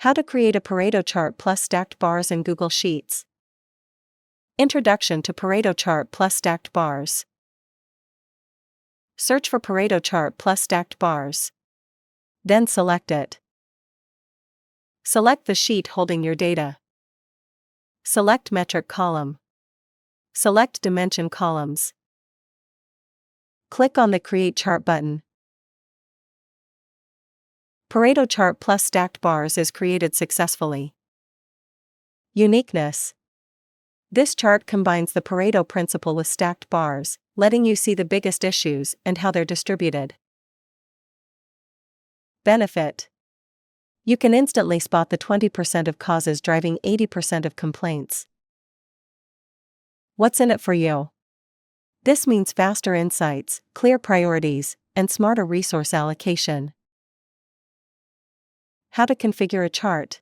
How to create a Pareto chart plus stacked bars in Google Sheets. Introduction to Pareto chart plus stacked bars. Search for Pareto chart plus stacked bars. Then select it. Select the sheet holding your data. Select metric column. Select dimension columns. Click on the Create Chart button. Pareto chart plus stacked bars is created successfully. Uniqueness. This chart combines the Pareto principle with stacked bars, letting you see the biggest issues and how they're distributed. Benefit. You can instantly spot the 20% of causes driving 80% of complaints. What's in it for you? This means faster insights, clear priorities, and smarter resource allocation. How to configure a chart.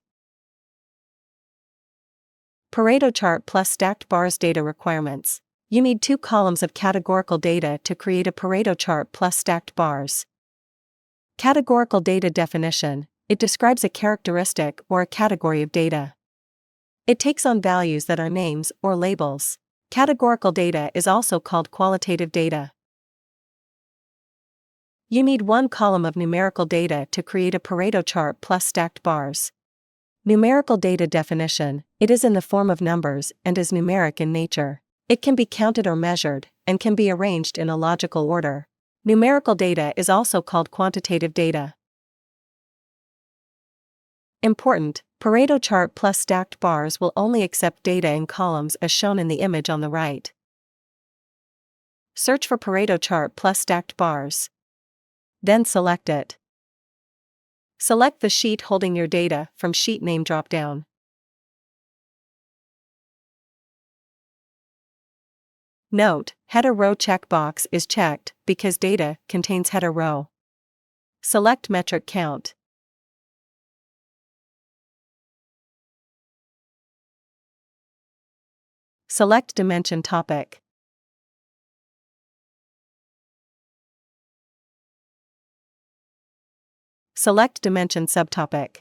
Pareto chart plus stacked bars data requirements. You need 2 columns of categorical data to create a Pareto chart plus stacked bars. Categorical data definition. It describes a characteristic or a category of data. It takes on values that are names or labels. Categorical data is also called qualitative data. You need 1 column of numerical data to create a Pareto chart plus stacked bars. Numerical data definition. It is in the form of numbers and is numeric in nature. It can be counted or measured, and can be arranged in a logical order. Numerical data is also called quantitative data. Important: Pareto chart plus stacked bars will only accept data in columns as shown in the image on the right. Search for Pareto chart plus stacked bars. Then select it. Select the sheet holding your data from Sheet Name dropdown. Note: Header row checkbox is checked because data contains header row. Select metric count. Select dimension topic. Select dimension subtopic.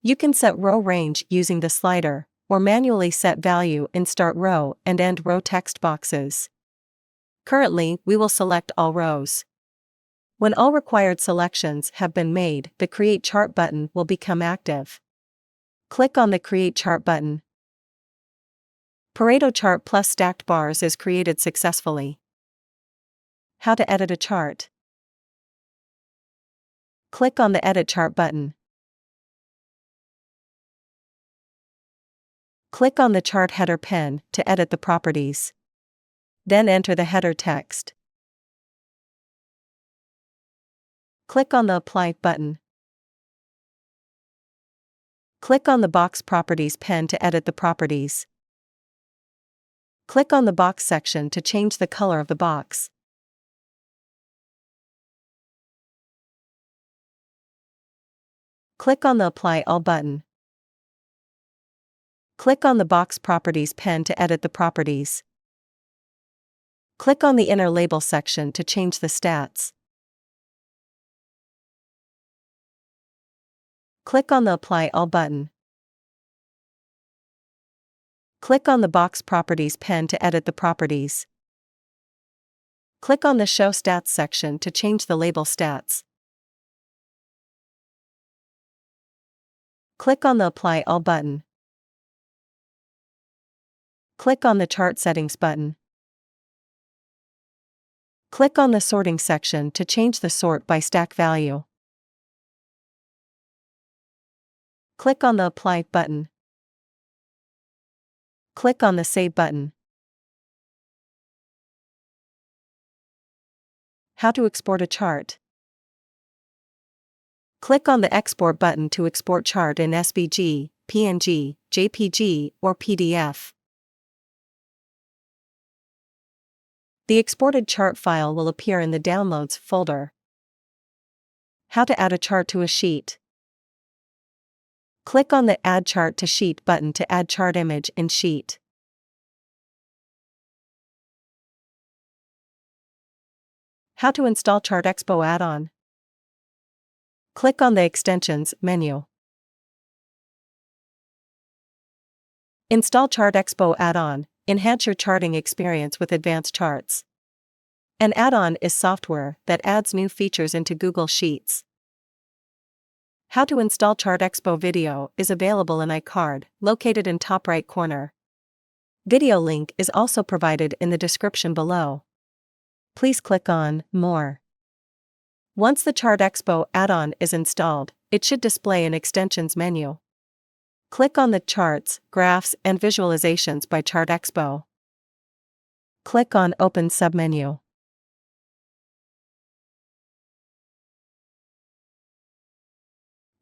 You can set row range using the slider, or manually set value in start row and end row text boxes. Currently, we will select all rows. When all required selections have been made, the Create Chart button will become active. Click on the Create Chart button. Pareto chart plus stacked bars is created successfully. How to edit a chart. Click on the Edit Chart button. Click on the chart header pen to edit the properties. Then enter the header text. Click on the Apply button. Click on the Box Properties pen to edit the properties. Click on the Box section to change the color of the box. Click on the Apply All button. Click on the Box Properties pen to edit the properties. Click on the Inner Label section to change the stats. Click on the Apply All button. Click on the Box Properties pen to edit the properties. Click on the Show Stats section to change the label stats. Click on the Apply All button. Click on the Chart Settings button. Click on the Sorting section to change the sort by stack value. Click on the Apply button. Click on the Save button. How to export a chart. Click on the Export button to export chart in SVG, PNG, JPG, or PDF. The exported chart file will appear in the Downloads folder. How to add a chart to a sheet. Click on the Add Chart to Sheet button to add chart image in sheet. How to install ChartExpo add-on. Click on the Extensions menu. Install ChartExpo add-on. Enhance your charting experience with advanced charts. An add-on is software that adds new features into Google Sheets. How to install ChartExpo video is available in iCard, located in top right corner. Video link is also provided in the description below. Please click on More. Once the ChartExpo add-on is installed, it should display an Extensions menu. Click on the Charts, Graphs and Visualizations by ChartExpo. Click on Open submenu.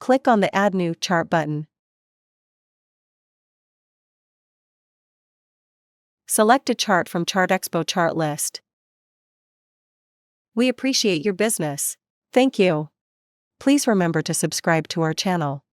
Click on the Add New Chart button. Select a chart from ChartExpo chart list. We appreciate your business. Thank you. Please remember to subscribe to our channel.